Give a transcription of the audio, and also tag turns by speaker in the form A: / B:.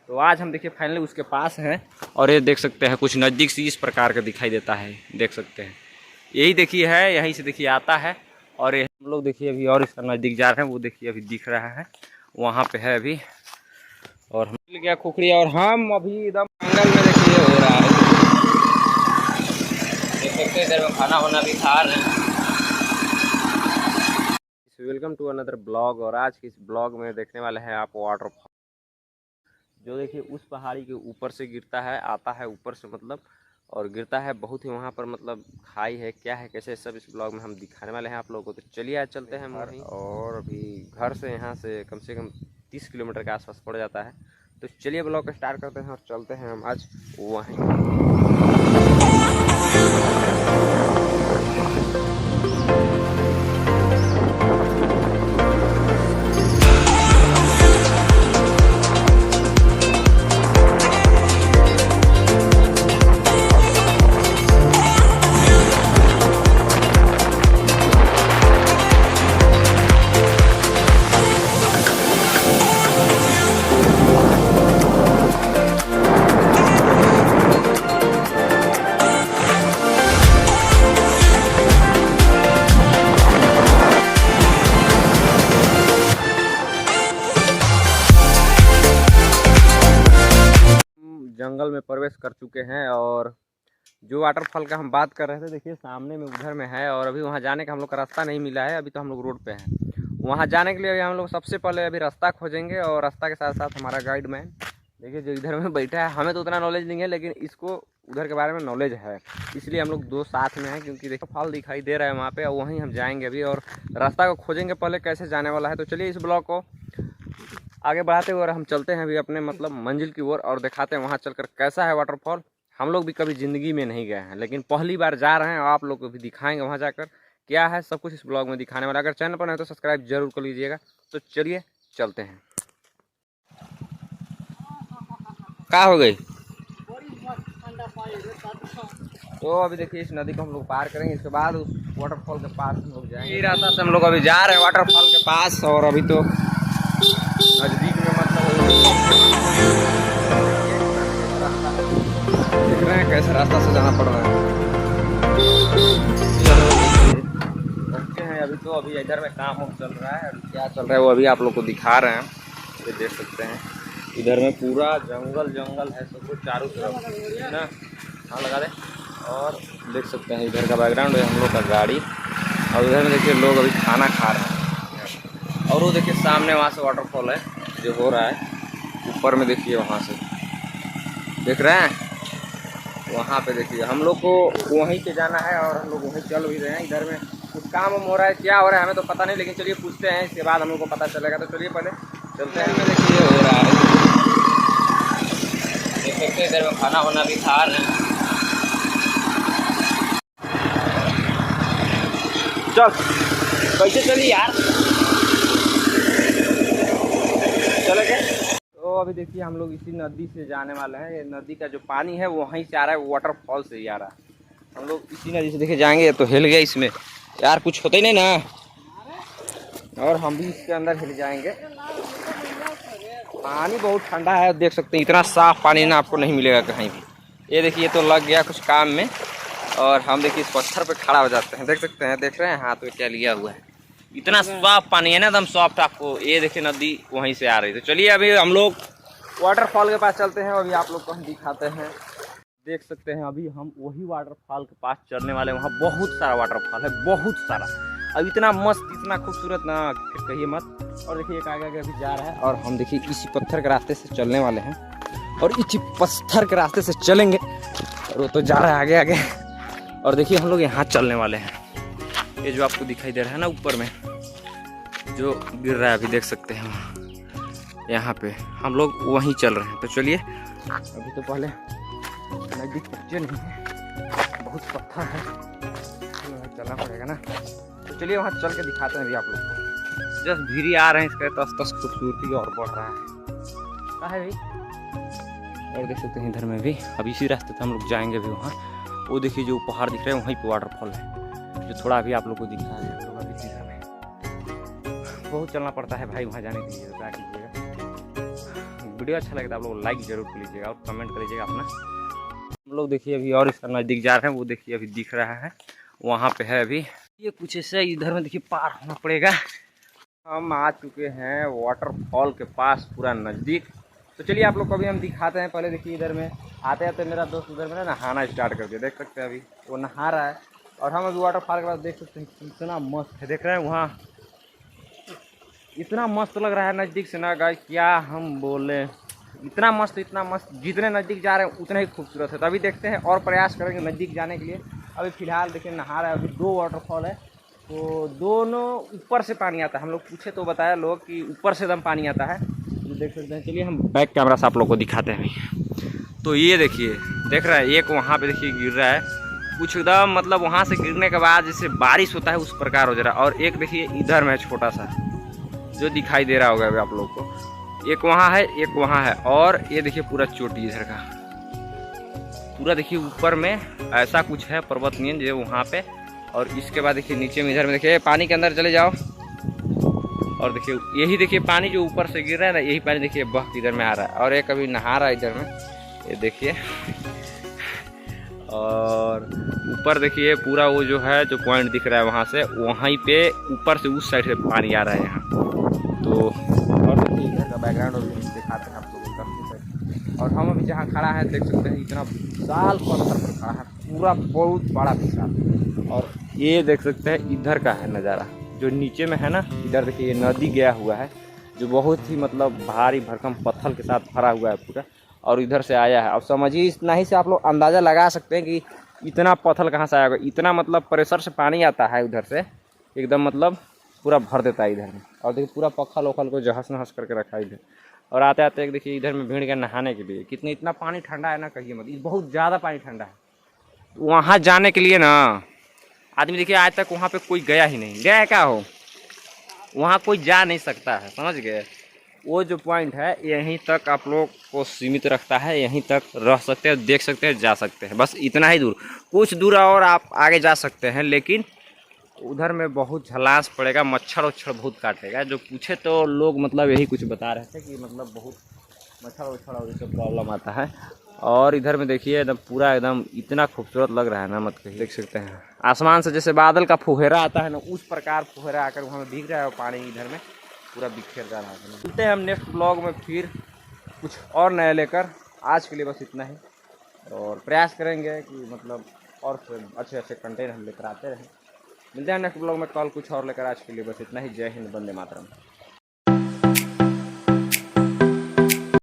A: तो आज हम देखिए फाइनली उसके पास हैं और ये देख सकते हैं कुछ नज़दीक से इस प्रकार का दिखाई देता है, देख सकते हैं। यही देखिए है, यहीं से देखिए आता है और ये हम लोग देखिए अभी और इसका नज़दीक जा रहे हैं, वो देखिए अभी दिख रहा है वहाँ पे है अभी। और हम मिल गया खुखड़िया और हम अभी एकदम जंगल में देखिए हो रहा है, देख सकते हैं। इधर में खाना वाना भी खा रहे हैं। Welcome to another blog. और आज के इस ब्लॉग में देखने वाले हैं आप वाटरफॉल, जो देखिए उस पहाड़ी के ऊपर से गिरता है, आता है ऊपर से मतलब, और गिरता है बहुत ही वहाँ पर मतलब खाई है क्या है कैसे, सब इस ब्लॉग में हम दिखाने वाले हैं आप लोगों को। तो चलिए आज चलते हैं वहीं। और अभी घर से यहाँ से कम 30 किलोमीटर के आसपास पड़ जाता है। तो चलिए ब्लॉग स्टार्ट करते हैं और चलते हैं हम आज वहीं। जंगल में प्रवेश कर चुके हैं और जो वाटरफॉल का हम बात कर रहे थे देखिए सामने में उधर में है। और अभी वहाँ जाने का हम लोग का रास्ता नहीं मिला है, अभी तो हम लोग रोड पे हैं। वहाँ जाने के लिए अभी हम लोग सबसे पहले अभी रास्ता खोजेंगे और रास्ता के साथ साथ हमारा गाइडमैन देखिए जो इधर में बैठा है, हमें तो उतना नॉलेज नहीं है लेकिन इसको उधर के बारे में नॉलेज है, इसलिए हम लोग दो साथ में हैं। क्योंकि देखो फॉल दिखाई दे रहा है वहाँ पे, और वहीं हम जाएंगे अभी और रास्ता को खोजेंगे पहले कैसे जाने वाला है। तो चलिए इस ब्लॉग को आगे बढ़ाते हुए और हम चलते हैं अभी अपने मतलब मंजिल की ओर और दिखाते हैं वहाँ चलकर कैसा है वाटरफॉल। हम लोग भी कभी ज़िंदगी में नहीं गए हैं लेकिन पहली बार जा रहे हैं और आप लोग को भी दिखाएंगे वहाँ जाकर क्या है, सब कुछ इस ब्लॉग में दिखाने वाला। अगर चैनल पर नहीं तो सब्सक्राइब जरूर कर लीजिएगा। तो चलिए चलते हैं। क्या हो गई? तो अभी देखिए इस नदी को हम लोग पार करेंगे, इसके बाद उस वाटरफॉल के पास हम लोग जाएंगे। रास्ता से हम लोग अभी जा रहे हैं वाटरफॉल के पास और अभी तो नज़दीक में मतलब देख रहे हैं कैसे रास्ता से जाना पड़ रहा है। पहुँचे हैं अभी तो, अभी इधर में काम वाम चल रहा है, अभी क्या चल रहा है वो अभी आप लोग को दिखा रहे हैं। ये देख सकते हैं इधर में पूरा जंगल जंगल है सब कुछ चारों तरफ है ना। हाँ लगा दे। और देख सकते हैं इधर का बैकग्राउंड है हम लोग का गाड़ी, और इधर में देखिए लोग अभी खाना खा रहे हैं। और वो देखिए सामने वहाँ से वाटरफॉल है जो हो रहा है ऊपर में, देखिए वहाँ से देख रहे हैं। वहाँ पे देखिए हम लोग को वहीं पे जाना है और हम लोग वहीं चल भी रहे हैं। इधर में कुछ काम हो रहा है, क्या हो रहा है हमें तो पता नहीं, लेकिन चलिए पूछते हैं, इसके बाद हम लोग को पता चलेगा। तो चलिए पहले चलते हैं। हमें देखिए हो रहा है, देख सकते हैं इधर में खाना वाना भी खा रहे हैं। चल कैसे चलिए यार, चले गए। तो अभी देखिए हम लोग इसी नदी से जाने वाले हैं। ये नदी का जो पानी है वहीं से आ रहा है, वाटरफॉल से ही आ रहा है। हम लोग इसी नदी से देखिए जाएंगे तो हिल गया इसमें यार, कुछ होता ही नहीं ना, और हम भी इसके अंदर हिल जाएंगे। पानी बहुत ठंडा है, देख सकते हैं इतना साफ पानी ना आपको नहीं मिलेगा कहीं भी। ये देखिए तो लग गया कुछ काम में और हम देखिए इस पत्थर पे खड़ा हो जाते हैं, देख सकते हैं, देख रहे हैं हाथ में क्या लिया हुआ है। इतना साफ पानी है ना, एकदम सॉफ्ट। आपको ये देखिए नदी वहीं से आ रही। तो चलिए अभी हम लोग वाटरफॉल के पास चलते हैं, अभी आप लोग को हम दिखाते हैं। देख सकते हैं अभी हम वही वाटरफॉल के पास चढ़ने वाले हैं। वहाँ बहुत सारा वाटरफॉल है, बहुत सारा। अब इतना मस्त इतना खूबसूरत ना फिर कहिए मत। और देखिए एक आगे आगे अभी जा रहा है और हम देखिए इसी पत्थर के रास्ते से चलने वाले हैं और इसी पत्थर के रास्ते से चलेंगे और वो तो जा रहा है आगे आगे। और देखिए हम लोग यहाँ चलने वाले हैं, ये जो आपको दिखाई दे रहा है ना ऊपर में जो गिर रहा है, अभी देख सकते हैं वहाँ, यहाँ पे हम लोग वहीं चल रहे हैं। तो चलिए अभी तो पहले नज़दीक पहुँचे नहीं है, बहुत पत्थर है, चलना पड़ेगा ना। तो चलिए वहाँ चल के दिखाते हैं अभी आप लोग को। जस्ट धीरे आ रहे हैं, इसका तस तस खूबसूरती और बढ़ रहा है भाई। और देख सकते हैं इधर में भी अब इसी रास्ते से हम लोग जाएंगे भी वहाँ। वो देखिए जो पहाड़ दिख रहा है वहीं पे वाटरफॉल है, जो थोड़ा अभी आप लोग को दिख रहा है। लोग अभी इधर में बहुत चलना पड़ता है भाई वहाँ जाने के लिए, क्या कीजिएगा। वीडियो अच्छा लगे तो आप लोग लाइक जरूर कर लीजिएगा और कमेंट कर लीजिएगा अपना। हम लोग देखिए अभी और इसका नज़दीक जा रहे हैं, वो देखिए अभी दिख रहा है वहाँ पे है अभी। ये कुछ ऐसा इधर में देखिए पार होना पड़ेगा। हम आ चुके हैं वाटरफॉल के पास पूरा नज़दीक। तो चलिए आप लोग को अभी हम दिखाते हैं। पहले देखिए इधर में आते आते मेरा दोस्त उधर में नहाना स्टार्ट कर दिया, देख सकते हैं अभी वो नहा रहा है। और हम अभी वाटरफॉल के पास देख सकते हैं कितना मस्त है, देख रहे हैं वहाँ इतना मस्त लग रहा है नज़दीक से ना गाइस, क्या हम बोले, इतना मस्त जितने नज़दीक जा रहे हैं उतना ही खूबसूरत है। तो अभी देखते हैं और प्रयास करेंगे नज़दीक जाने के लिए। अभी फ़िलहाल देखिए नहा रहा है, अभी 2 वाटरफॉल है, तो दोनों ऊपर से पानी आता है। हम लोग पूछे तो बताया लोग कि ऊपर से एकदम पानी आता है, तो देख सकते हैं। चलिए हम बैक कैमरा से आप लोग को दिखाते हैं। तो ये देखिए, देख रहा है एक वहाँ पे देखिए गिर रहा है कुछ एकदम, मतलब वहाँ से गिरने के बाद जैसे बारिश होता है उस प्रकार हो जा रहा है। और एक देखिए इधर में छोटा सा जो दिखाई दे रहा होगा अभी आप लोग को, एक वहाँ है एक वहाँ है। और ये देखिए पूरा चोटी इधर का पूरा देखिए ऊपर में ऐसा कुछ है पर्वत नियन जो वहाँ पे। और इसके बाद देखिए नीचे में इधर में देखिए पानी के अंदर चले जाओ और देखिए यही देखिए पानी जो ऊपर से गिर रहा है ना, यही पानी देखिए बह इधर में आ रहा है। और एक अभी नहा रहा है इधर में, ये देखिए। और ऊपर देखिए पूरा वो जो है जो पॉइंट दिख रहा है वहाँ से, वहीं पे ऊपर से उस साइड से पानी आ रहा है यहाँ। तो और देखिए इधर का बैकग्राउंड अभी दिखाते हैं आप लोगों को। और हम अभी जहाँ खड़ा है देख सकते हैं इतना विशाल पत्थर पर खड़ा है, पूरा बहुत बड़ा विशाल। और ये देख सकते हैं इधर का है नज़ारा जो नीचे में है ना, इधर देखिए ये नदी गया हुआ है जो बहुत ही मतलब भारी भरकम पत्थर के साथ भरा हुआ है पूरा, और इधर से आया है। अब समझिए इतना ही से आप लोग अंदाज़ा लगा सकते हैं कि इतना पत्थर कहाँ से आएगा। इतना मतलब प्रेशर से पानी आता है उधर से, एकदम मतलब पूरा भर देता है इधर में। और देखिए पूरा पत्थर ओखल को जहस नहस करके रखा है इधर। और आते आते देखिए इधर में भीड़ गया नहाने के लिए, कितनी इतना पानी ठंडा है ना कहिए मत, बहुत ज़्यादा पानी ठंडा है। वहाँ जाने के लिए ना आदमी देखिए आज तक वहाँ पे कोई गया ही नहीं, गया क्या हो, वहाँ कोई जा नहीं सकता है, समझ गए। वो जो पॉइंट है यहीं तक आप लोग को सीमित रखता है, यहीं तक रह सकते हैं, देख सकते हैं, जा सकते हैं, बस इतना ही दूर। कुछ दूर और आप आगे जा सकते हैं, लेकिन उधर में बहुत झलास पड़ेगा, मच्छर वच्छर बहुत काटेगा। जो पूछे तो लोग मतलब यही कुछ बता रहे थे कि मतलब बहुत मच्छर वच्छर और इससे प्रॉब्लम आता है। और इधर में देखिए एकदम पूरा एकदम इतना खूबसूरत लग रहा है ना मत कहिए। देख सकते हैं आसमान से जैसे बादल का फुहेरा आता है ना, उस प्रकार फुहेरा आकर वहाँ भीग रहा है, पानी इधर में पूरा बिखेर जा रहा है। मिलते हैं हम नेक्स्ट ब्लॉग में फिर कुछ और नया लेकर। आज के लिए बस इतना ही, और प्रयास करेंगे कि मतलब और अच्छे अच्छे कंटेंट हम लेकर आते रहें। मिलते हैं नेक्स्ट ब्लॉग में कल कुछ और लेकर। आज के लिए बस इतना ही। जय हिंद, वंदे मातरम।